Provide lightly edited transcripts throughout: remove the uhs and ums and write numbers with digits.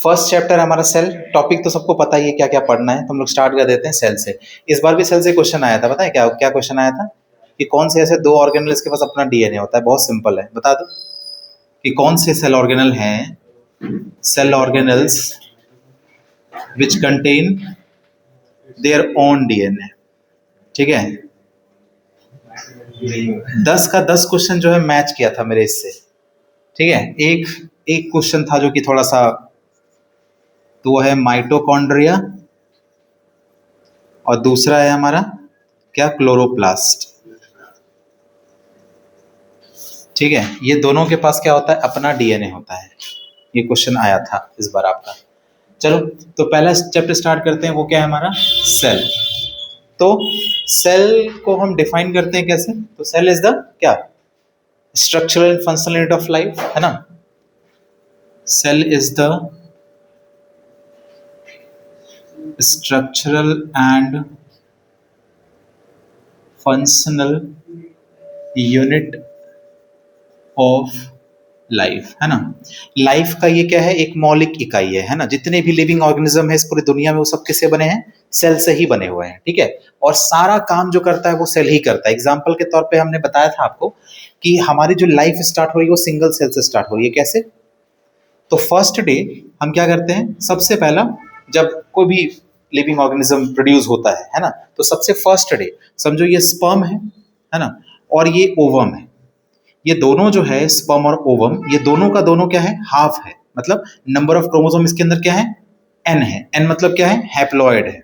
First chapter हमारा cell. Topic तो सबको पता ही है क्या क्या पढ़ना है, तो हम लोग स्टार्ट कर देते हैं सेल से। इस बार भी सेल से क्वेश्चन आया था, पता है क्या क्या क्वेश्चन आया था कि कौन से ऐसे दो ऑर्गेनल्स के पास अपना डीएनए होता है। बहुत सिंपल है, बता दो कि कौन से सेल ऑर्गेनल हैं, cell organelles which contain their own DNA. ठीक है, 10 का 10 क्वेश्चन जो है मैच किया था मेरे इससे। ठीक है, एक एक क्वेश्चन था जो कि थोड़ा सा, तो वो है माइटोकॉन्ड्रिया और दूसरा है हमारा क्या, क्लोरोप्लास्ट। ठीक है, ये दोनों के पास क्या होता है, अपना डीएनए होता है। ये क्वेश्चन आया था इस बार आपका। चलो तो पहला चैप्टर स्टार्ट करते हैं, वो क्या है हमारा, सेल। तो सेल को हम डिफाइन करते हैं कैसे, तो सेल इज द क्या, structural and functional unit of life, है ना। Cell is the structural and functional unit of life, है ना। लाइफ का ये क्या है, एक मौलिक इकाई है ना। जितने भी लिविंग ऑर्गेनिज्म है इस पूरी दुनिया में वो सब किससे बने हैं, सेल से ही बने हुए हैं। ठीक है, और सारा काम जो करता है वो सेल ही करता है। एग्जाम्पल के तौर पे हमने बताया था आपको कि हमारी जो लाइफ स्टार्ट हो रही है वो सिंगल सेल से स्टार्ट हो रही है। कैसे, तो फर्स्ट डे हम क्या करते हैं, सबसे पहला जब कोई भी लिविंग ऑर्गेनिज्म प्रोड्यूस होता है ना, तो सबसे फर्स्ट डे समझो ये स्पर्म है ना, और ये ओवम है। ये दोनों जो है स्पर्म और ओवम, ये दोनों का दोनों क्या है, हाफ है। मतलब नंबर ऑफ क्रोमोसोम इसके अंदर क्या है, एन है। एन मतलब क्या है, हैप्लॉइड है।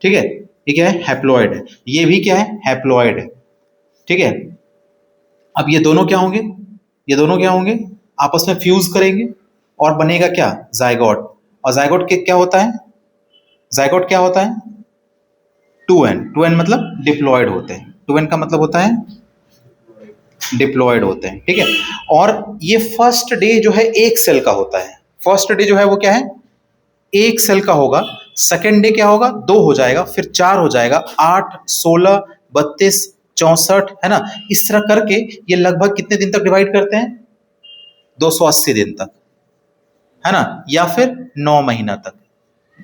ठीक है, ये क्या है, हैप्लॉइड है। ये भी क्या है, हैप्लॉइड है। ठीक है, अब ये दोनों क्या होंगे, ये दोनों क्या होंगे, आपस में फ्यूज करेंगे और बनेगा क्या, जाइगोट। और जाइगोट के क्या होता है, जाइगोट क्या होता है, 2n। 2n मतलब डिप्लॉयड होते हैं। 2n का मतलब होता है डिप्लॉयड होते हैं। ठीक है, और ये फर्स्ट डे जो है एक सेल का होता है। फर्स्ट डे जो है वो क्या है, एक सेल का होगा। सेकेंड डे क्या होगा, 2 हो जाएगा, फिर 4 हो जाएगा, 8, 16, 32, 64, है ना। इस तरह करके ये लगभग कितने दिन तक डिवाइड करते हैं, 280 दिन तक, है ना, या फिर 9 महीना तक।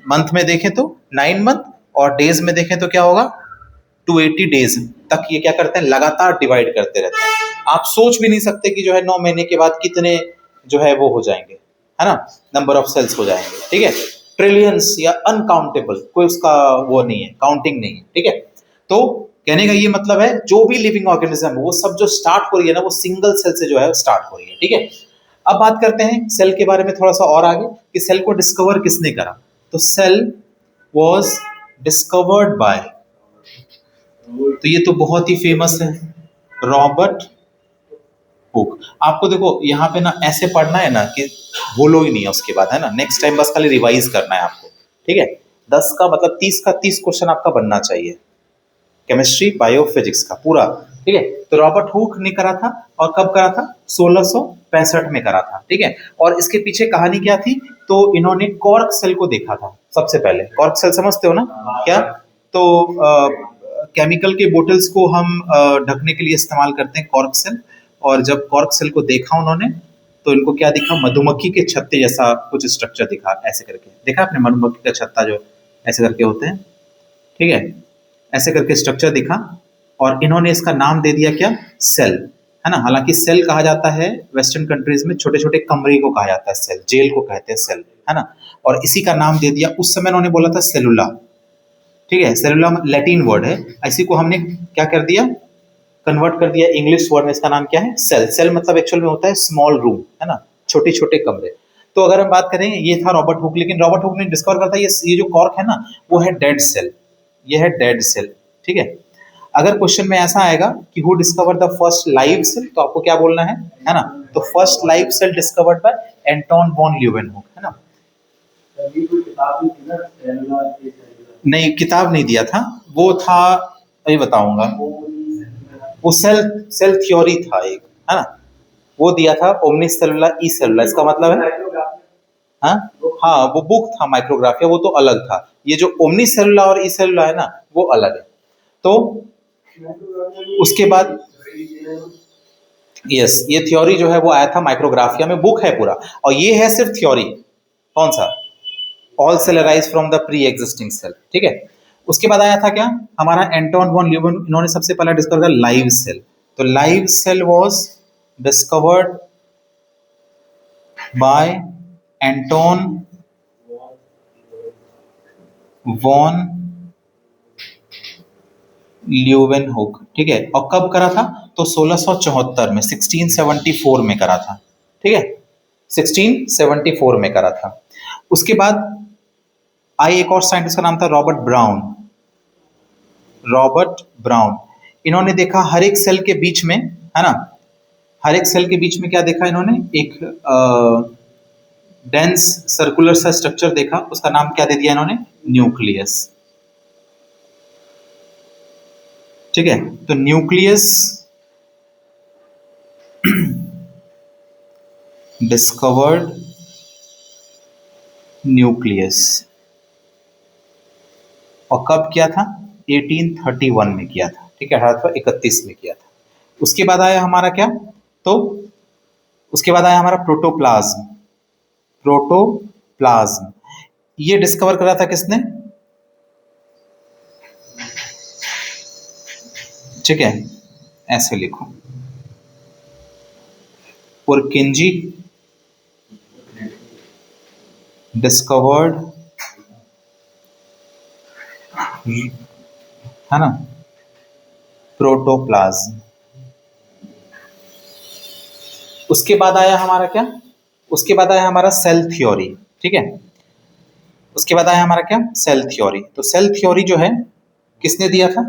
मंथ में देखें तो 9 मंथ, और डेज में देखें तो क्या होगा, 280 डेज तक ये क्या करते हैं, लगातार डिवाइड करते रहते हैं। आप सोच भी नहीं सकते कि जो है 9 महीने के बाद कितने जो है वो हो जाएंगे, है ना, नंबर ऑफ सेल्स हो जाएंगे। ठीक है, ट्रिलियंस या अनकाउंटेबल, कोई उसका वो नहीं है, काउंटिंग नहीं है। ठीक है, तो कहने का ये मतलब है जो भी लिविंग ऑर्गेनिज्म है वो सब जो स्टार्ट हो रही है ना, वो सिंगल सेल से जो है स्टार्ट हो रही है। ठीक है, अब बात करते हैं सेल के बारे में थोड़ा सा और आगे, कि सेल को डिस्कवर किसने करा। तो सेल वॉज डिस्कवर्ड बाय, तो ये तो बहुत ही फेमस है, रॉबर्ट हुक। आपको देखो यहाँ पे ना ऐसे पढ़ना है ना कि भूलो ही नहीं है उसके बाद, है ना। नेक्स्ट टाइम बस खाली रिवाइज करना है आपको। ठीक है, 10 का मतलब 30 का 30 क्वेश्चन आपका बनना चाहिए, केमिस्ट्री बायो फिजिक्स का पूरा। ठीक है, तो रॉबर्ट हुक ने करा था, और कब करा था, 1665 में करा था। ठीक है, और इसके पीछे कहानी क्या थी, तो इन्होंने कॉर्क सेल को देखा था सबसे पहले। कॉर्क सेल समझते हो ना क्या, तो केमिकल के बोतल्स को हम ढकने के लिए इस्तेमाल करते हैं कॉर्क सेल। और जब कॉर्क सेल को देखा उन्होंने, तो इनको क्या दिखा, मधुमक्खी के छत्ते जैसा कुछ स्ट्रक्चर दिखा, ऐसे करके देखा आपने, मधुमक्खी का छत्ता जो ऐसे करके होते हैं। ठीक है, ऐसे करके स्ट्रक्चर दिखा, और इन्होंने इसका नाम दे दिया क्या, सेल, है ना। हालांकि सेल कहा जाता है वेस्टर्न कंट्रीज में छोटे छोटे कमरे को कहा जाता है सेल, जेल को कहते हैं सेल, है ना। और इसी का नाम दे दिया, उस समय उन्होंने बोला था सेलुला। ठीक है, सेलुला लैटिन वर्ड है, इसी को हमने क्या कर दिया, कन्वर्ट कर दिया इंग्लिश वर्ड में। इसका नाम क्या है, सेल। सेल मतलब एक्चुअल में होता है स्मॉल रूम, है ना, छोटे छोटे कमरे। तो अगर हम बात करें, ये था रॉबर्ट हुक, लेकिन रॉबर्ट हुक ने डिस्कवर करता है ये जो कॉर्क है ना, वो है डेड सेल, ये है डेड सेल। ठीक है, अगर क्वेश्चन में ऐसा आएगा कि who discover the first live cell, तो आपको क्या बोलना है ना, तो first live cell discovered by Anton van Leeuwenhoek, है ना। नहीं, किताब नहीं दिया था, वो था, अभी बताऊंगा, वो सेल सेल थ्योरी था एक, है ना, वो दिया था ओमनी सेलुला ई सेलुला। इसका मतलब है, हाँ हाँ, वो बुक था माइक्रोग्राफिया, वो तो अलग था। ये जो ओमनी सेलुला और ई सेलुला है ना, वो अलग है। तो उसके बाद यस, ये थ्योरी जो है वो आया था माइक्रोग्राफिया में, बुक है पूरा, और ये है सिर्फ थ्योरी, कौन सा? All cell arise from the pre existing cell, ठीक है। उसके बाद आया था क्या हमारा एंटोन वॉन ल्यूवन, इन्होंने सबसे पहला डिस्कवर किया लाइव सेल। तो live cell was discovered by Anton van Leeuwenhoek, ठीक है। और कब करा था? तो 1674 में, 1674 में करा था, ठीक है, 1674 में करा था। उसके बाद आई एक और साइंटिस्ट का नाम था रॉबर्ट ब्राउन। रॉबर्ट ब्राउन, इन्होंने देखा हर एक सेल के बीच में, है ना, हर एक सेल के बीच में क्या देखा इन्होंने? एक डेंस सर्कुलर सा स्ट्रक्चर देखा, उसका नाम क्या दे दिया इन्होंने? न्यूक्लियस, ठीक है। तो न्यूक्लियस डिस्कवर्ड न्यूक्लियस, और कब किया था? 1831 में किया था, ठीक है, 1831 में किया था। उसके बाद आया हमारा क्या? तो उसके बाद आया हमारा प्रोटोप्लाज्म। प्रोटोप्लाज्म ये डिस्कवर करा था किसने? ठीक है, ऐसे लिखो, पुरकिंजी डिस्कवर्ड, है ना, प्रोटोप्लाज्म। उसके बाद आया हमारा क्या? उसके बाद आया हमारा सेल थ्योरी, ठीक है। उसके बाद आया हमारा क्या? Cell theory. तो सेल थ्योरी जो है किसने दिया था?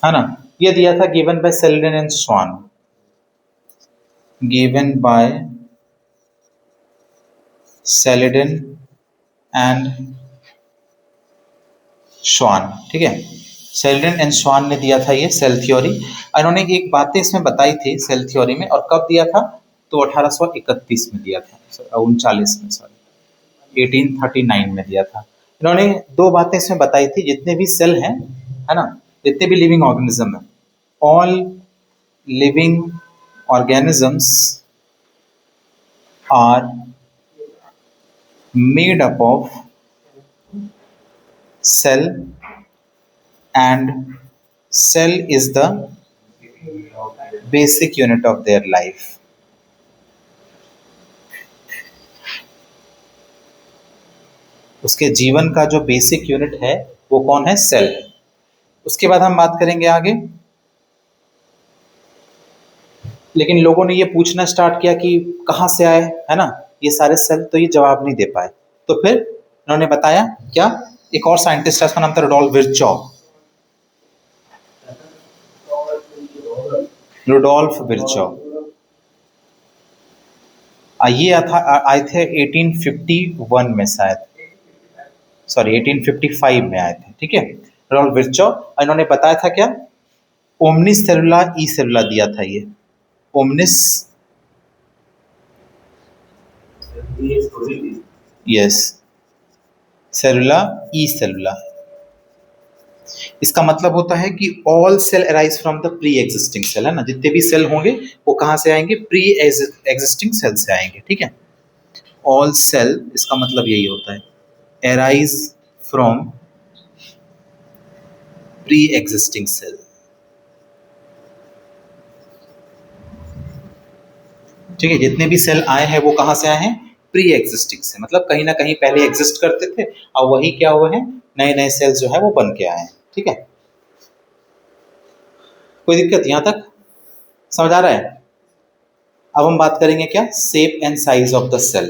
है ना, ये दिया था given by Schleiden and Schwann, given by Schleiden and Schwann, ठीक है। सेल्डन एंड स्वान ने दिया था ये सेल थ्योरी। इन्होंने एक बातें इसमें बताई थी सेल थ्योरी में, और कब दिया था? तो 1831 में दिया था, 39 में, सॉरी 1839 में दिया था। इन्होंने दो बातें इसमें बताई थी, जितने भी सेल हैं, है ना, जितने भी लिविंग ऑर्गेनिज्म है, all living organisms are made up of cell and cell is the basic unit of their life. उसके जीवन का जो बेसिक यूनिट है वो कौन है? सेल। उसके बाद हम बात करेंगे आगे, लेकिन लोगों ने ये पूछना स्टार्ट किया कि कहाँ से आए, है ना, ये सारे सेल, तो ये जवाब नहीं दे पाए। तो फिर उन्होंने बताया क्या? एक और साइंटिस्ट है, उसका नाम था रुडोल्फ विर्चॉव। रुडोल्फ विर्चॉव ये आए थे 1851 में शायद, सॉरी 1855 में आए थे, ठीक है, रुडोल्फ विर्चॉव। इन्होंने बताया था क्या? ओमनिस सेलुला ई सेलुला दिया था ये, ओमनिस, यस, सेलुला ई सेलुला। इसका मतलब होता है कि all cell arise from the pre existing cell, है ना, जितने भी सेल होंगे वो कहाँ से आएंगे? प्री एग्जिस्टिंग सेल से आएंगे, ठीक है। ऑल सेल, इसका मतलब यही होता है, arise from pre existing cell, ठीक है। जितने भी सेल आए हैं वो कहाँ से आए हैं? प्री एग्जिस्टिंग से, मतलब कहीं ना कहीं पहले एग्जिस्ट करते थे और वही क्या हुए हैं? नए नए सेल्स जो है वो बन के आए हैं, ठीक है। कोई दिक्कत यहाँ तक समझ आ रहा है? अब हम बात करेंगे क्या? Shape and size of the cell.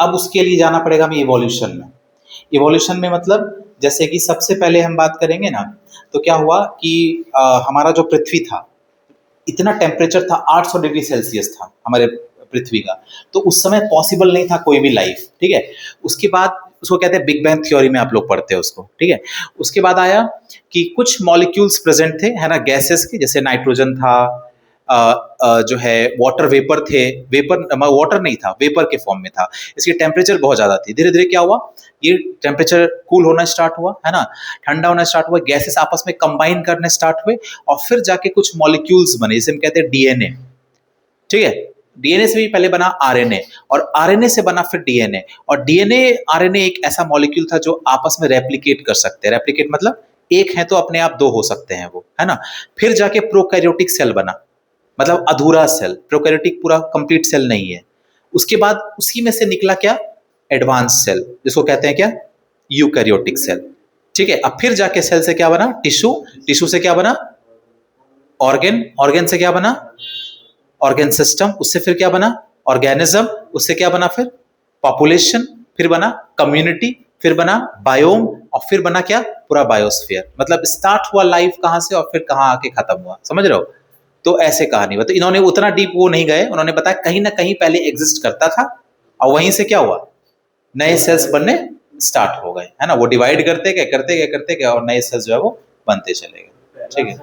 अब उसके लिए जाना पड़ेगा हमें इवोल्यूशन में। इवोल्यूशन में मतलब जैसे कि सबसे पहले हम बात करेंगे ना, तो क्या हुआ कि हमारा जो पृथ्वी था, इतना टेम्परेचर था, 800 डिग्री सेल्सियस था हमारे पृथ्वी का, तो उस समय पॉसिबल नहीं था कोई भी लाइफ, ठीक है। उसके बाद उसको कहते हैं बिग बैंग थ्योरी में, आप लोग पढ़ते हैं उसको, ठीक है। उसके बाद आया कि कुछ मॉलिक्यूल्स प्रेजेंट थे, है ना, गैसेस के, जैसे नाइट्रोजन था, जो है वाटर वेपर थे, वेपर वाटर नहीं था, वेपर के फॉर्म में था, इसकी टेम्परेचर बहुत ज्यादा थी। धीरे धीरे क्या हुआ, ये टेम्परेचर कूल होना स्टार्ट हुआ, है ना, ठंडा होना स्टार्ट हुआ, गैसेस आपस में कंबाइन करने स्टार्ट हुए और फिर जाके कुछ मॉलिक्यूल्स बने, जिसे हम कहते हैं डीएनए। ठीक है, डीएनए से भी पहले बना आरएनए, और आरएनए से बना फिर डीएनए, और डीएनए आरएनए एक ऐसा मॉलिक्यूल था जो आपस में रेप्लिकेट कर सकते हैं। रेप्लिकेट मतलब एक है तो अपने आप दो हो सकते हैं वो, है ना। फिर जाके प्रोकैरियोटिक सेल बना, मतलब अधूरा सेल, प्रोकैरियोटिक पूरा कंप्लीट सेल नहीं है। उसके बाद उसी में से निकला क्या, एडवांस सेल, जिसको कहते हैं क्या, यूकैरियोटिक सेल। ठीक है, अब फिर जाके सेल से क्या बना, टिश्यू, टिश्यू से क्या बना, ऑर्गन, ऑर्गन से क्या बना, ऑर्गन सिस्टम, उससे फिर क्या बना, ऑर्गेनिज्म, उससे क्या बना फिर पॉपुलेशन, फिर बना कम्युनिटी, फिर बना बायोम, और फिर बना क्या, पूरा बायोस्फीयर। मतलब स्टार्ट हुआ लाइफ कहां से और फिर कहां आके खत्म हुआ, समझ रहे हो। तो ऐसे कहानी, तो इन्होंने उतना डीप वो नहीं गए, उन्होंने बताया कहीं ना कहीं पहले एग्जिस्ट करता था और वहीं से क्या हुआ, नए सेल्स बनने स्टार्ट हो गए, है ना। वो डिवाइड करते गए करते गए करते गए और नए सेल्स जो है वो बनते चले गए। ठीक है,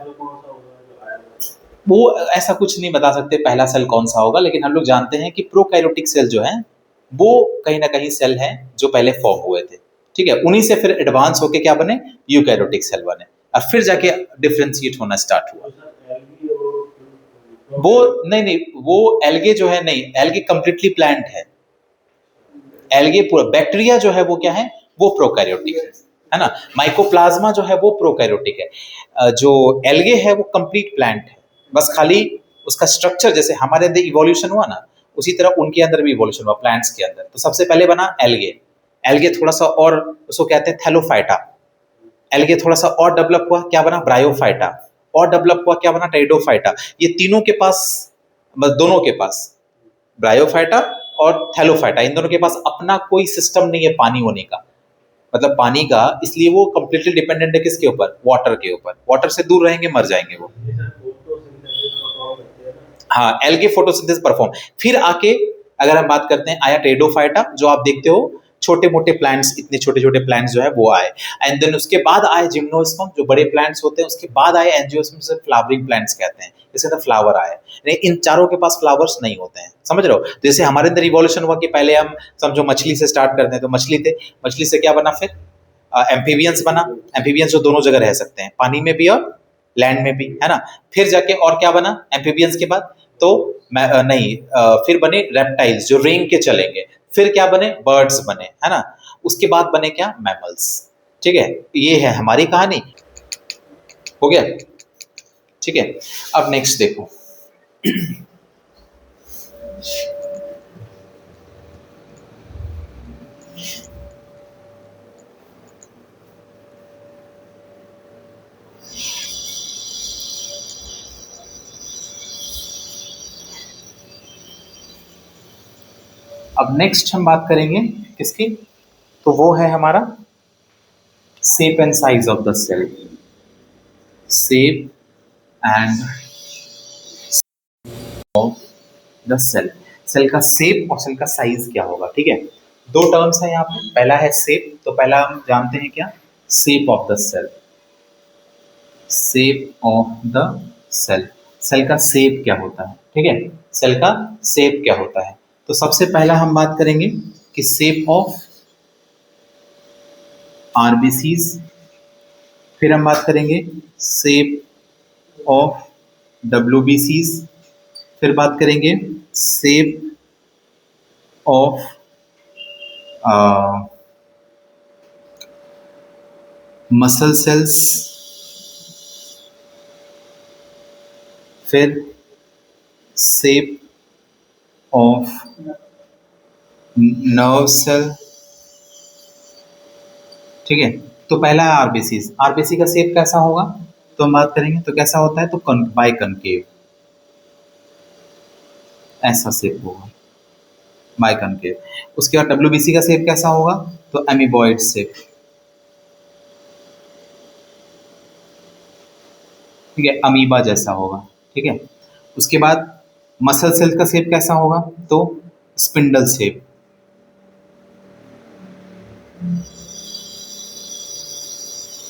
वो ऐसा कुछ नहीं बता सकते पहला सेल कौन सा होगा, लेकिन हम लोग जानते हैं कि प्रोकैरियोटिक सेल जो है वो कहीं ना कहीं सेल हैं जो पहले फॉर्म हुए थे। ठीक है, उन्हीं से फिर एडवांस होके क्या बने, यूकैरियोटिक सेल बने, और फिर जाके डिफ्रेंशिएट होना स्टार्ट हुआ। वो नहीं नहीं, वो एल्गे जो है, नहीं, एल्गे कंप्लीटली प्लांट है। एल्गे पूरा, बैक्टीरिया जो है वो क्या है, वो प्रोकैरियोटिक है ना। माइकोप्लाज्मा जो है वो प्रोकैरियोटिक है। जो एल्गे है वो कंप्लीट प्लांट है, बस खाली उसका स्ट्रक्चर जैसे हमारे अंदर इवोल्यूशन हुआ ना, उसी तरह उनके अंदर भी इवोल्यूशन हुआ प्लांट्स के अंदर। तो सबसे पहले बना एल्गे, एल्गे थोड़ा सा और उसको कहते हैं थैलोफाइटा, एल्गे थोड़ा सा और डेवलप हुआ, क्या बना, ब्रायोफाइटा, और डेवलप हुआ क्या बना, टेरिडोफाइटा। ये तीनों के पास, मतलब दोनों के पास, ब्रायोफाइटा और थैलोफाइटा, इन दोनों के पास अपना कोई सिस्टम नहीं है पानी होने का, मतलब पानी का, इसलिए वो कंप्लीटली डिपेंडेंट है किसके ऊपर, वाटर के ऊपर। वाटर से दूर रहेंगे मर जाएंगे वो। हाँ, एल्गे फोटोसिंथेसिस परफॉर्म। फिर आके अगर हम बात करते हैं, आया टेरिडोफाइटा, जो आप देखते हो छोटे मोटे प्लांट्स, इतने छोटे छोटे प्लांट्स जो है वो आए। एंड देन उसके बाद आए जिम्नोस्पर्म, जो बड़े प्लांट्स होते हैं। उसके बाद आए एंजियोस्पर्म, से फ्लावरिंग प्लांट्स कहते हैं, इसके अंदर फ्लावर आए। इन चारों के पास फ्लावर्स नहीं होते हैं, समझ रहे हो। जैसे हमारे अंदर इवोल्यूशन हुआ कि पहले हम समझो मछली से स्टार्ट करते हैं, तो मछली थे, मछली से क्या बना फिर, एम्फीबियंस बना। एम्फीबियंस जो दोनों जगह रह सकते हैं, पानी में भी और लैंड में भी, है ना। फिर जाके और क्या बना एम्फीबियंस के बाद, तो नहीं, फिर बने रेप्टाइल्स जो रेंग के चलेंगे। फिर क्या बने, बर्ड्स बने, है ना। उसके बाद बने क्या, मैमल्स। ठीक है, ये है हमारी कहानी, हो गया। ठीक है, अब नेक्स्ट देखो। अब नेक्स्ट हम बात करेंगे किसकी, तो वो है हमारा shape and size of the cell. Shape and of the cell, cell का शेप और सेल का साइज क्या होगा। ठीक है, दो टर्म्स है यहाँ पे, पहला है शेप, तो पहला हम जानते हैं क्या, shape of the cell. Shape of the cell, cell का शेप क्या होता है। ठीक है, सेल का शेप क्या होता है, तो सबसे पहला हम बात करेंगे कि शेप ऑफ आरबीसीज, फिर हम बात करेंगे शेप ऑफ डब्ल्यूबीसीज, फिर बात करेंगे शेप ऑफ मसल सेल्स, फिर शेप ऑफ नर्व सेल। ठीक है, तो पहला है आरबीसी। आरबीसी का शेप कैसा होगा, तो हम बात करेंगे तो कैसा होता है, तो बाई कनकेव, ऐसा शेप होगा, बाई कनकेव। उसके बाद डब्ल्यूबीसी का शेप कैसा होगा, तो एमीबॉइड शेप। ठीक है, अमीबा जैसा होगा। ठीक है, उसके बाद मसल सेल का शेप कैसा होगा, तो स्पिंडल शेप।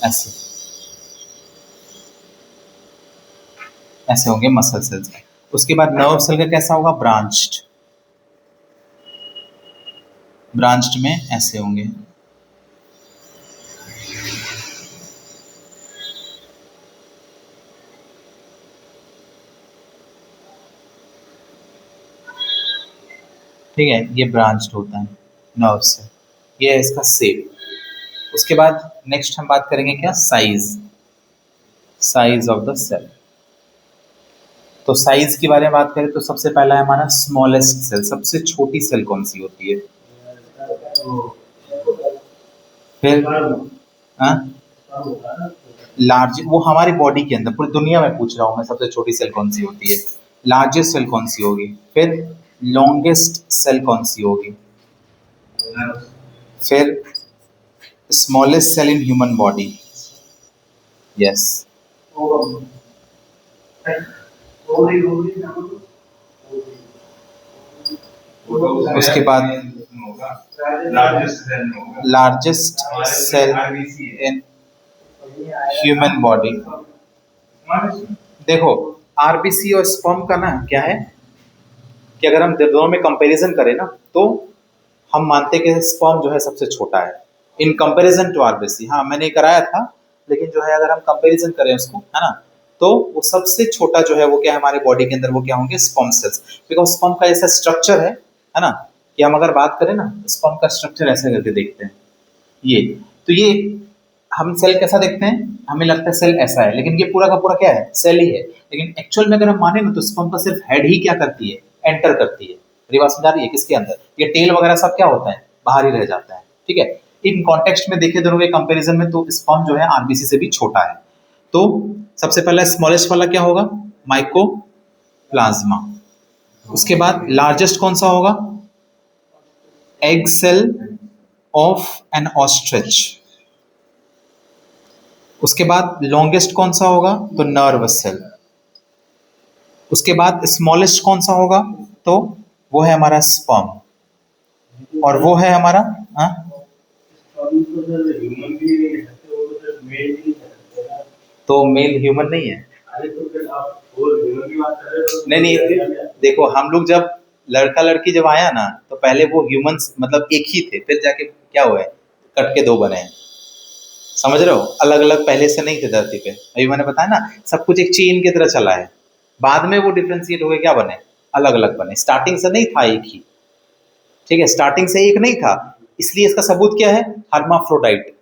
ऐसे ऐसे होंगे मसल सेल्स। उसके बाद नर्व सेल का कैसा होगा, ब्रांच्ड, ब्रांच्ड में ऐसे होंगे। ठीक है, ये ब्रांच्ड होता है नर्व से, ये है इसका शेप। उसके बाद नेक्स्ट हम बात करेंगे क्या, size, size of the cell. तो साइज के बारे में बात करें तो सबसे पहला है हमारा स्मॉलेस्ट सेल, सबसे छोटी सेल कौन सी होती है? फिर लार्ज, वो हमारी बॉडी के अंदर, पूरी दुनिया में पूछ रहा हूं मैं, सबसे छोटी सेल कौन सी होती है? लार्जेस्ट सेल कौन सी होगी? फिर लॉन्गेस्ट सेल कौन सी होगी? फिर smallest cell in human body, yes. उसके बाद largest cell in human body. देखो आरबीसी और स्पर्म का ना क्या है कि अगर हम दोनों में कंपैरिजन करें ना तो हम मानते हैं कि स्पर्म जो है सबसे छोटा है इन कंपैरिजन टू आरबीसी। हाँ मैंने कराया था, लेकिन जो है अगर हम कंपैरिजन करें उसको, है ना, तो वो सबसे छोटा जो है वो क्या है हमारे बॉडी के अंदर, वो क्या होंगे, स्पर्म सेल्स। बिकॉज स्पर्म का ऐसा स्ट्रक्चर है ना, कि हम अगर बात करें ना स्पर्म का स्ट्रक्चर ऐसा करके देखते हैं, ये तो ये हम सेल कैसा देखते हैं, हमें लगता है सेल ऐसा है, लेकिन ये पूरा का पूरा क्या है, सेल ही है। लेकिन एक्चुअल में अगर हम माने ना तो स्पर्म का सिर्फ हेड ही क्या करती है, एंटर करती है। मेरी बात समझ आ रही है? किसके अंदर? ये टेल वगैरह सब क्या होता है, बाहर ही रह जाता है। ठीक है, इन कॉन्टेक्स्ट में देखे दोनों के कंपैरिजन में तो स्पर्म जो है आरबीसी से भी छोटा है। तो सबसे पहला स्मॉलेस्ट वाला क्या होगा, माइकोप्लाज्मा। उसके बाद लार्जेस्ट कौन सा होगा, egg cell of an ostrich. उसके बाद लॉन्गेस्ट कौन सा होगा, तो नर्व सेल। उसके बाद स्मॉलेस्ट कौन सा होगा, तो वो है हमारा स्पर्म, और वो है हमारा तो मेल ह्यूमन नहीं है। नहीं नहीं, देखो हम लोग जब लड़का लड़की जब आया ना तो पहले वो ह्यूमंस मतलब एक ही थे, फिर जाके क्या हुआ है, कट के दो बने हैं। समझ रहे हो, अलग अलग पहले से नहीं थे धरती पे। अभी मैंने बताया ना सब कुछ एक चेन की तरह चला है, बाद में वो डिफ्रेंशिएट हो गए, क्या बने, अलग अलग बने। स्टार्टिंग से नहीं था एक ही, ठीक है, स्टार्टिंग से एक नहीं था। इसलिए इसका सबूत क्या है, हर्माफ्रोडाइट।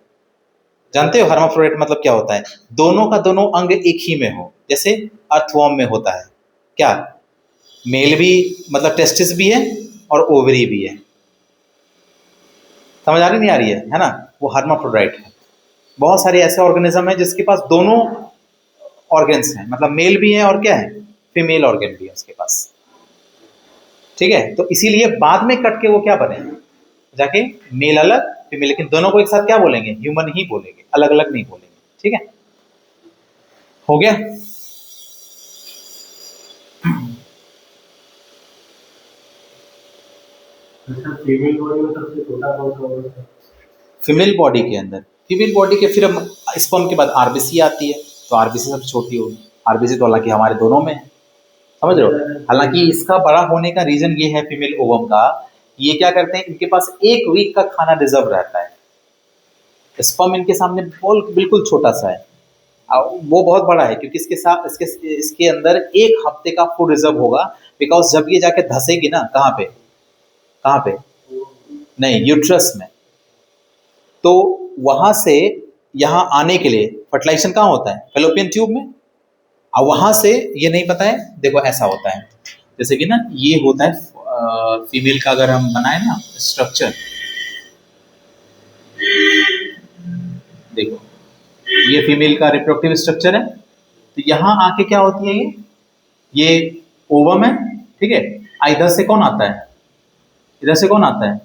जानते हो हर्माफ्रोडाइट मतलब क्या होता है, दोनों का दोनों अंग एक ही में हो, जैसे अर्थवॉर्म में होता है क्या, मेल भी मतलब टेस्टिस भी है और ओवरी भी है। समझ आ रही नहीं आ रही है ना, वो हर्माफ्रोडाइट है। बहुत सारे ऐसे ऑर्गेनिज्म है जिसके पास दोनों ऑर्गेन्स हैं, मतलब मेल भी है और क्या है, फीमेल ऑर्गेन भी है उसके पास। ठीक है, तो इसीलिए बाद में कट के वो क्या बने, जाके मेल अलग फीमेल, लेकिन दोनों को एक साथ क्या बोलेंगे, ह्यूमन ही बोलेंगे, अलग अलग नहीं बोलेंगे। ठीक है, हो गया। फीमेल बॉडी में सबसे छोटा कौन सा होता है, फीमेल बॉडी के अंदर, फीमेल बॉडी के फिर स्पर्म के बाद आरबीसी आती है, तो आरबीसी सबसे छोटी होगी। आरबीसी तो हालांकि हमारे दोनों में है, समझ रहे हो। हालांकि इसका बड़ा होने का रीजन ये है फीमेल ओवम का, ये क्या करते हैं, इनके पास एक वीक का खाना रिजर्व रहता है। स्पर्म इनके सामने बिल्कुल छोटा सा है, वो बहुत बड़ा है क्योंकि इसके साथ इसके अंदर एक हफ्ते का फूड रिजर्व होगा। बिकॉज जब ये जाके धसेगी ना, कहाँ पे, कहाँ पे, नहीं यूट्रस में, तो वहां से यहाँ आने के लिए फर्टिलाइजेशन कहाँ होता है, फैलोपियन ट्यूब में। और वहां से ये नहीं पता है, देखो ऐसा होता है जैसे कि ना ये होता है फीमेल का, अगर हम बनाए ना स्ट्रक्चर, देखो ये फीमेल का रिप्रोडक्टिव स्ट्रक्चर है। तो यहाँ आके क्या होती है, ये ओवम है, ठीक है। इधर से कौन आता है, इधर से कौन आता है,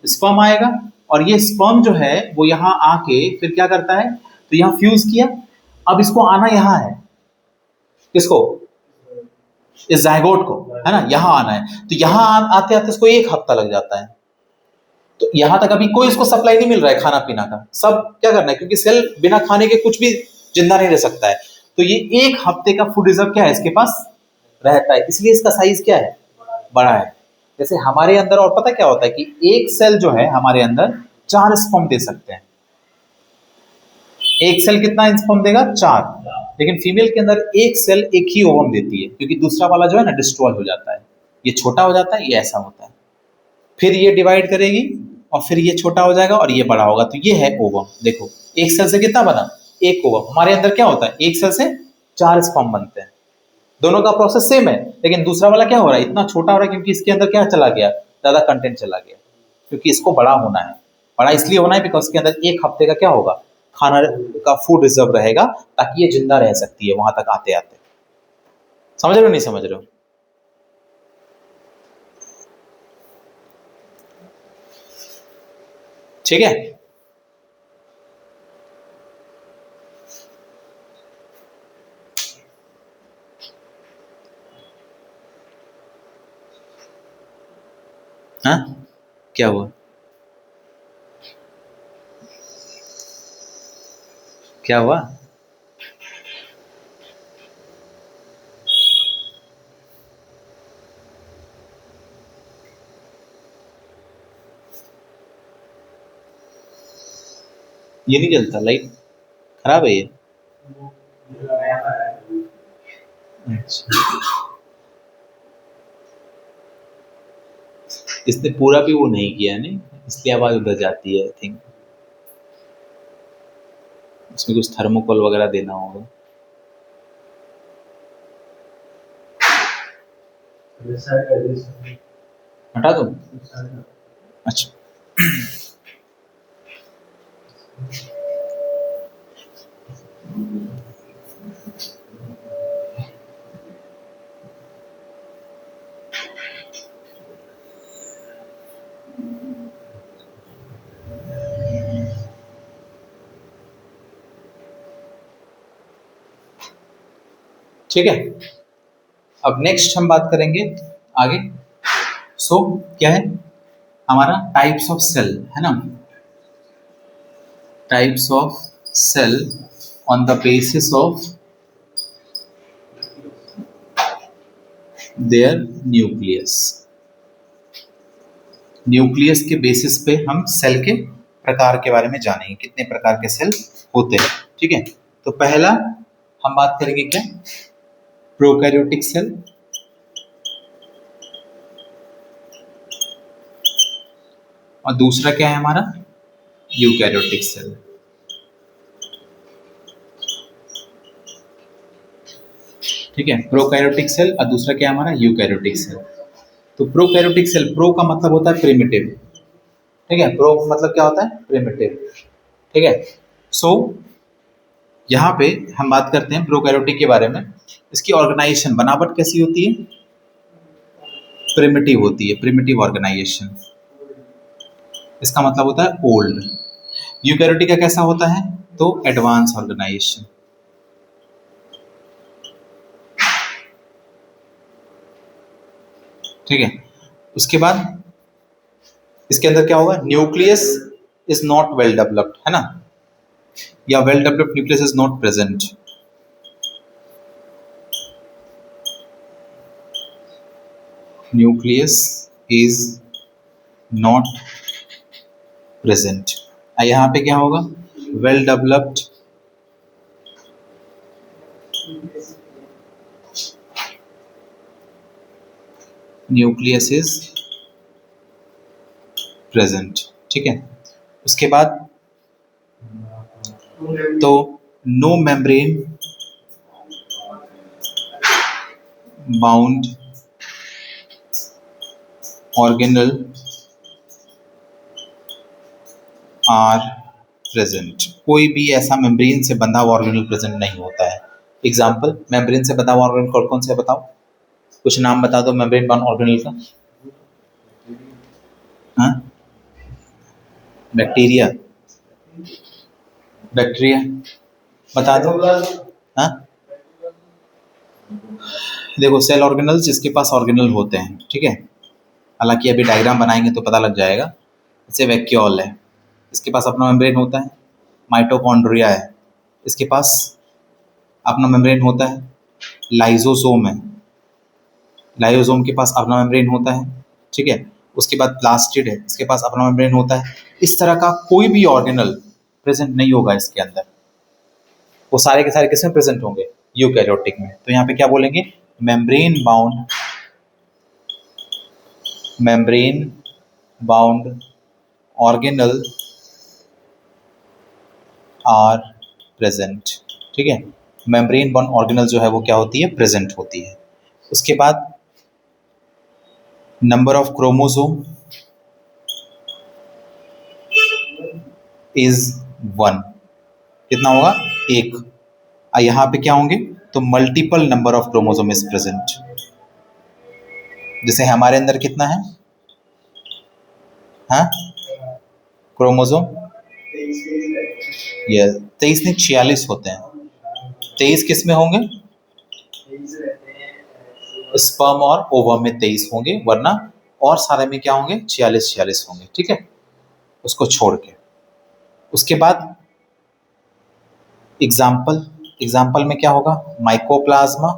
स्पर्म आएगा, और ये स्पर्म जो है वो यहाँ आके फिर क्या करता है, तो यहाँ फ्यूज किया। अब इसको आना यहाँ है, किसको, इस जायगोट को, है ना, यहाँ आना है। तो यहाँ आते आते इसको एक हफ्ता लग जाता है। तो यहाँ तक अभी कोई इसको सप्लाई नहीं मिल रहा है खाना पीना का, सब क्या करना है, क्योंकि सेल बिना खाने के कुछ भी जिंदा नहीं रह सकता है। तो ये एक हफ्ते का फूड रिजर्व क्या है इसके पास, रहता है, इसलिए इसका साइज क्या है, बड़ा है। जैसे हमारे अंदर, और पता क्या होता है कि एक सेल जो है हमारे अंदर 4 स्पर्म दे सकते हैं। एक सेल कितना स्पर्म देगा, 4। लेकिन फीमेल के अंदर एक सेल एक ही ओवम देती है, क्योंकि दूसरा वाला जो है ना डिस्ट्रॉय हो जाता है, ये छोटा हो जाता है, ये ऐसा होता है। फिर ये डिवाइड करेगी और फिर ये छोटा हो जाएगा और ये बड़ा होगा, तो ये है ओवम। देखो एक सेल से कितना बना, एक ओवम। हमारे अंदर क्या होता है, एक सेल से 4 स्पर्म बनते हैं। दोनों का प्रोसेस सेम है, लेकिन दूसरा वाला क्या हो रहा है, इतना छोटा हो रहा है क्योंकि इसके अंदर क्या चला गया, ज्यादा कंटेंट चला गया, क्योंकि इसको बड़ा होना है। बड़ा इसलिए होना है बिकॉज इसके अंदर एक हफ्ते का क्या होगा, खाना का फूड रिजर्व रहेगा, ताकि ये जिंदा रह सकती है वहां तक आते आते। समझ रहे हो नहीं समझ रहे हो? ठीक है। हाँ क्या हुआ, क्या हुआ? ये नहीं जलता, लाइट खराब है ये? अच्छा, इसने पूरा भी वो नहीं किया नहीं, इसलिए आवाज उधर जाती है। आई थिंक इसमें कुछ थर्मोकोल वगैरह देना होगा। हटा दो। अच्छा, ठीक है। अब नेक्स्ट हम बात करेंगे आगे। सो क्या है हमारा, टाइप्स ऑफ सेल, है ना। Types of cell on the basis of their nucleus. Nucleus के बेसिस पे हम सेल के प्रकार के बारे में जानेंगे, कितने प्रकार के सेल होते हैं। ठीक है, तो पहला हम बात करेंगे क्या, प्रोकैरियोटिक सेल। और दूसरा क्या है हमारा, यूकैरियोटिक सेल। ठीक है, प्रोकैरियोटिक सेल और दूसरा क्या है हमारा, यूकैरियोटिक सेल। तो प्रोकैरियोटिक सेल, प्रो का मतलब होता है प्रिमिटिव। ठीक है, प्रो मतलब क्या होता है, प्रिमिटिव। ठीक है, सो यहाँ पे हम बात करते हैं प्रोकैरियोटिक के बारे में। इसकी ऑर्गेनाइजेशन, बनावट कैसी होती है, प्रिमिटिव होती है, प्रिमिटिव ऑर्गेनाइजेशन। इसका मतलब होता है ओल्ड। यूकैरियोटिक का कैसा होता है, तो एडवांस ऑर्गेनाइजेशन। ठीक है, उसके बाद इसके अंदर क्या होगा, nucleus is not well developed, है ना, या well developed nucleus is not present. Nucleus is not present. यहाँ पे क्या होगा, well developed nucleus is present. ठीक है, उसके बाद तो no membrane bound organelle are present. कोई भी ऐसा मेम्ब्रेन से बंधा हुआ ऑर्गेनल प्रेजेंट नहीं होता है। एग्जाम्पल, मेम्ब्रेन से बंधा हुआ ऑर्गेनल कौन कौन से बताओ, कुछ नाम बता दो मेम्ब्रेन बाउंड ऑर्गेनल का। हाँ, बैक्टीरिया, बैक्टीरिया बता दो। हाँ, देखो सेल ऑर्गेनल्स जिसके पास ऑर्गेनल होते हैं, ठीक है, हालांकि अभी डायग्राम बनाएंगे तो पता लग जाएगा। जैसे वैक्यूल है, इसके पास अपना मेम्ब्रेन होता है। माइटोकॉन्ड्रिया है, इसके पास अपना मेम्ब्रेन होता है। लाइजोसोम है, लाइसोसोम के पास अपना मेम्ब्रेन होता है, ठीक है। उसके बाद प्लास्टिड है, इसके पास अपना मेम्ब्रेन होता है। इस तरह का कोई भी ऑर्गेनल प्रेजेंट नहीं होगा इसके अंदर, वो सारे के सारे किसमें प्रेजेंट होंगे, यूकैरियोटिक में। तो यहाँ पे क्या बोलेंगे, membrane bound, membrane bound organelle are present, ठीक है। मेम्ब्रेन बाउंड ऑर्गेनल जो है वो क्या होती है, प्रेजेंट होती है। उसके बाद नंबर ऑफ क्रोमोसोम इज 1, कितना होगा, एक। यहाँ पे क्या होंगे, तो multiple number of chromosome is present. जैसे हमारे अंदर कितना है, हाँ क्रोमोसोम, ये 23 नहीं 46 होते हैं। 23 किस में होंगे, स्पर्म और ओवम में 23 होंगे, वरना और सारे में क्या होंगे, 46 होंगे, ठीक है, उसको छोड़ के। उसके बाद एग्जाम्पल, एग्जाम्पल में क्या होगा, माइकोप्लाज्मा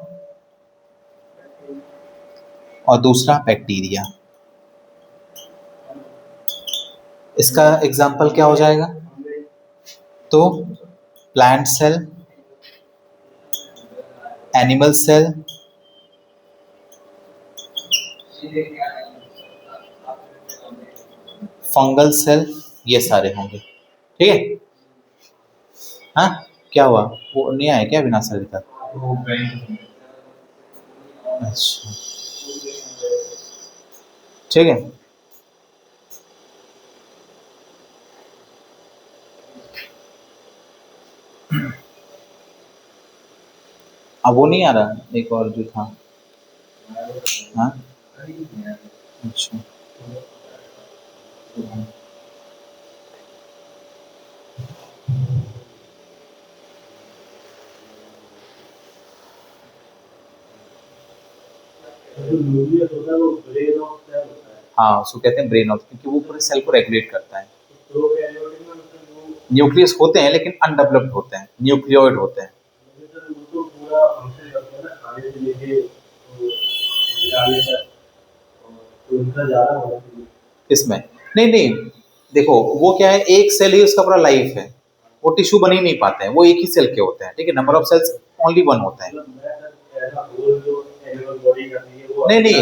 और दूसरा बैक्टीरिया। इसका एग्जाम्पल क्या हो जाएगा, तो plant cell, animal cell, fungal cell, ये सारे होंगे, ठीक है। हाँ क्या हुआ, वो नहीं आया क्या विनाश सर तक, अच्छा ठीक है। अब वो नहीं आ रहा, एक और जो था, हाँ अच्छा, हाँ उसको कहते हैं ब्रेन ऑफ, क्योंकि वो पूरे सेल को रेगुलेट करता है। न्यूक्लियस होते हैं लेकिन अनडेवलप्ड होते हैं, न्यूक्लियोइड होते हैं। इसमें नहीं नहीं, देखो वो क्या है, एक सेल ही उसका पूरा लाइफ है, वो टिश्यू बन ही नहीं पाते हैं, वो एक ही सेल के होते हैं, ठीक है, number of sales only one होता है। नहीं नहीं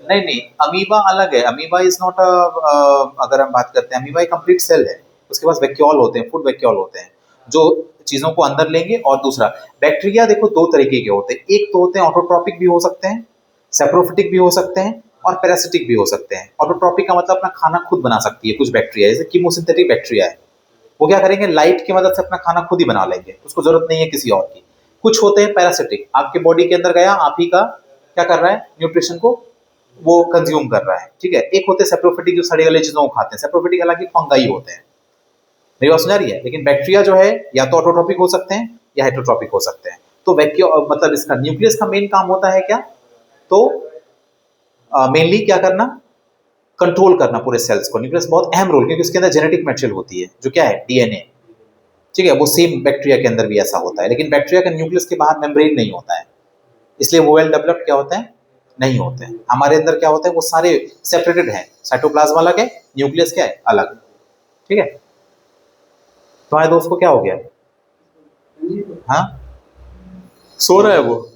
नहीं नहीं, अमीबा अलग है, अमीबा इज नॉट अ, अगर हम बात करते हैं, अमीबा एक कंप्लीट सेल है, उसके पास वैक्यूल होते हैं, फूड वैक्यूल होते हैं जो चीजों को अंदर लेंगे। और दूसरा बैक्टीरिया, देखो दो तरीके के होते हैं, एक तो होते हैं ऑटोट्रॉपिक भी हो सकते हैं, सेप्रोफिटिक भी हो सकते हैं, और पैरासिटिक भी हो सकते हैं। ऑटोट्रॉपिक का मतलब अपना खाना खुद बना सकती है कुछ बैक्टीरिया, जैसे कीमोसिंथेटिक बैक्टीरिया है, वो क्या करेंगे, लाइट की मदद से अपना खाना खुद ही बना लेंगे, उसको जरूरत नहीं है किसी और की। कुछ होते हैं पैरासिटिक, आपके बॉडी के अंदर गया, आप ही का क्या कर रहा है, न्यूट्रिशन को वो कंज्यूम कर रहा है, ठीक है। एक होते हैं सेप्रोफिटिक, जो सड़ी गली चीजों को खाते हैं, सेप्रोफिटिक हालांकि फंगाई होते हैं। मेरी बात समझ आ रही है, लेकिन बैक्टीरिया जो है या तो ऑटोट्रॉपिक हो सकते हैं या हेटरोट्रॉपिक हो सकते हैं। तो वैक्यू मतलब इसका न्यूक्लियस का मेन काम होता है क्या, तो मेनली क्या करना, कंट्रोल करना पूरे सेल्स को। न्यूक्लियस बहुत अहम रोल, क्योंकि उसके अंदर जेनेटिक मटेरियल होती है जो क्या है, डीएनए, ठीक है। वो सेम बैक्टीरिया के अंदर भी ऐसा होता है, लेकिन बैक्टीरिया का न्यूक्लियस के बाहर मेम्ब्रेन नहीं होता है, इसलिए वो वेल डेवलप्ड क्या होते हैं, नहीं होते हैं। हमारे अंदर क्या होता है, वो सारे सेपरेटेड हैं, साइटोप्लाज्म अलग है, न्यूक्लियस क्या है, अलग, ठीक है। तुम्हारे दोस्त को क्या हो गया, हाँ सो रहा है वो,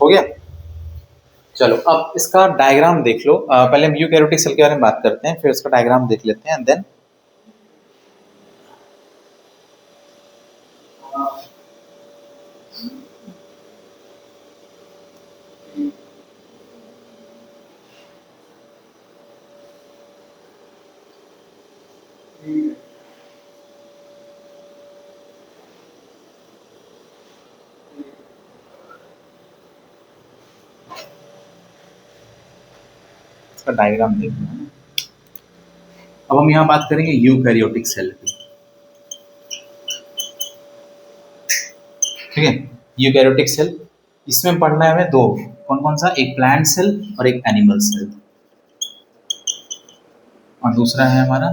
हो गया। चलो अब इसका डायग्राम देख लो, पहले हम यूकैरियोटिक सेल के बारे में बात करते हैं, फिर उसका डायग्राम देख लेते हैं, एंड देन इसका डायग्राम देखना है। अब हम यहाँ बात करेंगे यूकैरियोटिक सेल की। ठीक है, यूकैरियोटिक सेल, इसमें पढ़ना है हमें दो, कौन कौन सा, एक प्लांट सेल और एक एनिमल सेल, और दूसरा है हमारा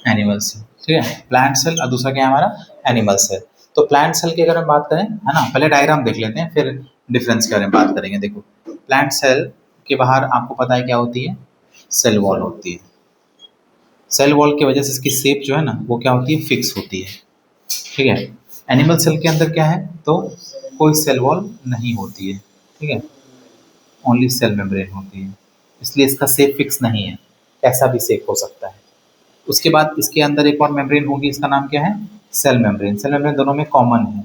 एनिमल सेल। ठीक है, प्लांट सेल और दूसरा क्या है हमारा एनिमल सेल। तो प्लांट सेल की अगर हम बात करें, है ना, पहले डायग्राम देख लेते हैं फिर डिफरेंस के बारे में बात करेंगे। देखो, प्लांट सेल के बाहर आपको पता है क्या होती है, सेल वॉल होती है। सेल वॉल की वजह से इसकी शेप जो है ना वो क्या होती है, फिक्स होती है। ठीक है, एनिमल सेल के अंदर क्या है, तो कोई सेल वॉल नहीं होती है। ठीक है, ओनली सेल मेम्ब्रेन होती है, इसलिए इसका शेप फिक्स नहीं है, ऐसा भी शेप हो सकता है। उसके बाद इसके अंदर एक और मेम्ब्रेन होगी, इसका नाम क्या है, सेल मेम्ब्रेन। सेल मेम्ब्रेन दोनों में कॉमन है,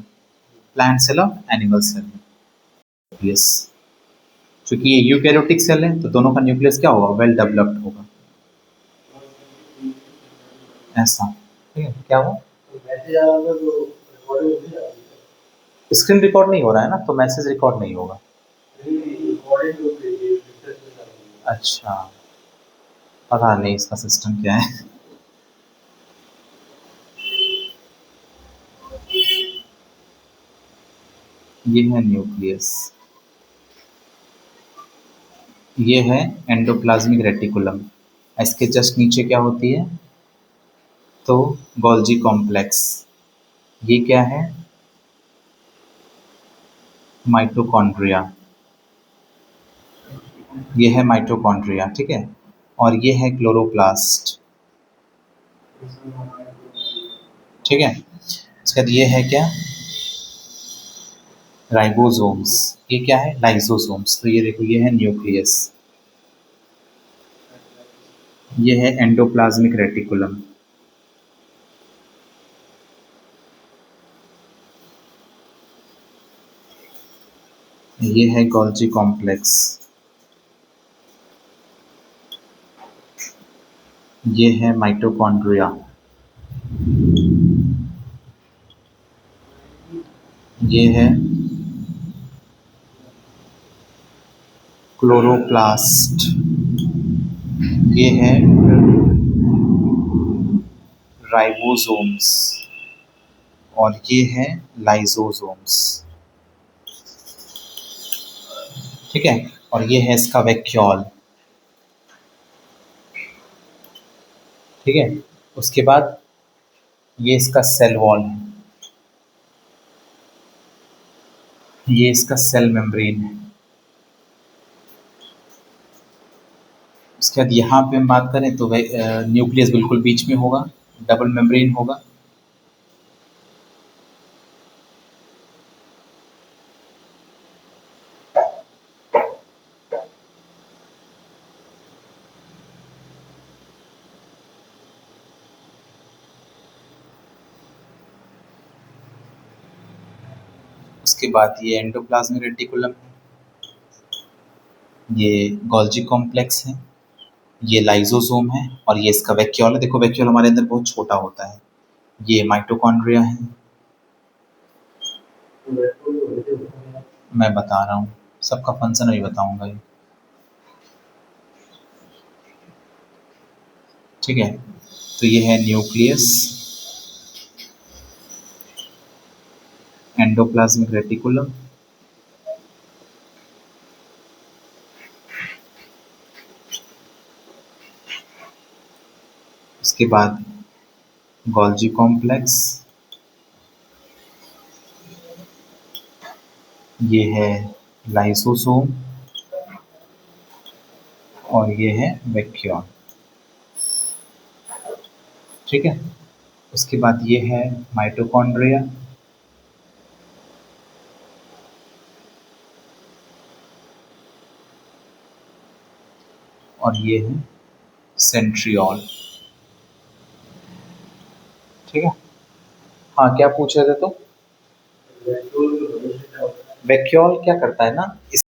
प्लांट सेल और एनिमल सेल। न्यूक्लियस, चूंकि ये यूकैरियोटिक सेल है तो दोनों का न्यूक्लियस क्या होगा, वेल डेवलप्ड होगा, ऐसा। ठीक है, क्या हुआ, स्क्रीन रिकॉर्ड नहीं हो रहा है ना, तो मैसेज रिकॉर्ड नहीं होगा। अच्छा, पता नहीं इसका सिस्टम क्या है। ये है न्यूक्लियस, ये है एंडोप्लाज्मिक रेटिकुलम, इसके जस्ट नीचे क्या होती है, तो गोल्जी कॉम्प्लेक्स। ये क्या है, माइटोकॉन्ड्रिया, ये है माइटोकॉन्ड्रिया। ठीक है, और ये है क्लोरोप्लास्ट। ठीक है, उसके बाद ये है क्या, राइबोसोम्स। ये क्या है, लाइसोसोम्स। तो ये देखो, ये है न्यूक्लियस, ये है एंडोप्लाज्मिक रेटिकुलम, ये है गोल्जी कॉम्प्लेक्स, ये है माइटोकॉन्ड्रिया, ये है क्लोरोप्लास्ट, ये है राइबोसोम्स, और ये है लाइसोसोम्स। ठीक है, और ये है इसका वैक्यूल। ठीक है, उसके बाद ये इसका सेल वॉल है, ये इसका सेल मेम्ब्रेन है। उसके बाद यहाँ पे हम बात करें तो न्यूक्लियस बिल्कुल बीच में होगा, डबल मेम्ब्रेन होगा। उसके बाद ये एंडोप्लाज्मिक रेटिकुलम है, ये गोल्जी कॉम्प्लेक्स है, ये लाइसोसोम है, और ये इसका वैक्यूल है। देखो, वैक्यूल हमारे अंदर बहुत छोटा होता है। ये माइटोकॉन्ड्रिया है, मैं बता रहा हूँ, सबका फंक्शन अभी बताऊंगा ये। ठीक है, तो ये है न्यूक्लियस, एंडोप्लाज्मिक रेटिकुलम, उसके बाद गोल्जी कॉम्प्लेक्स, ये है लाइसोसोम, और ये है वैक्यूल। ठीक है, उसके बाद ये है माइटोकॉन्ड्रिया, और ये है सेंट्रियोल। ठीक है। हाँ, क्या पूछ रहे थे तो? वैक्यूल क्या करता है ना,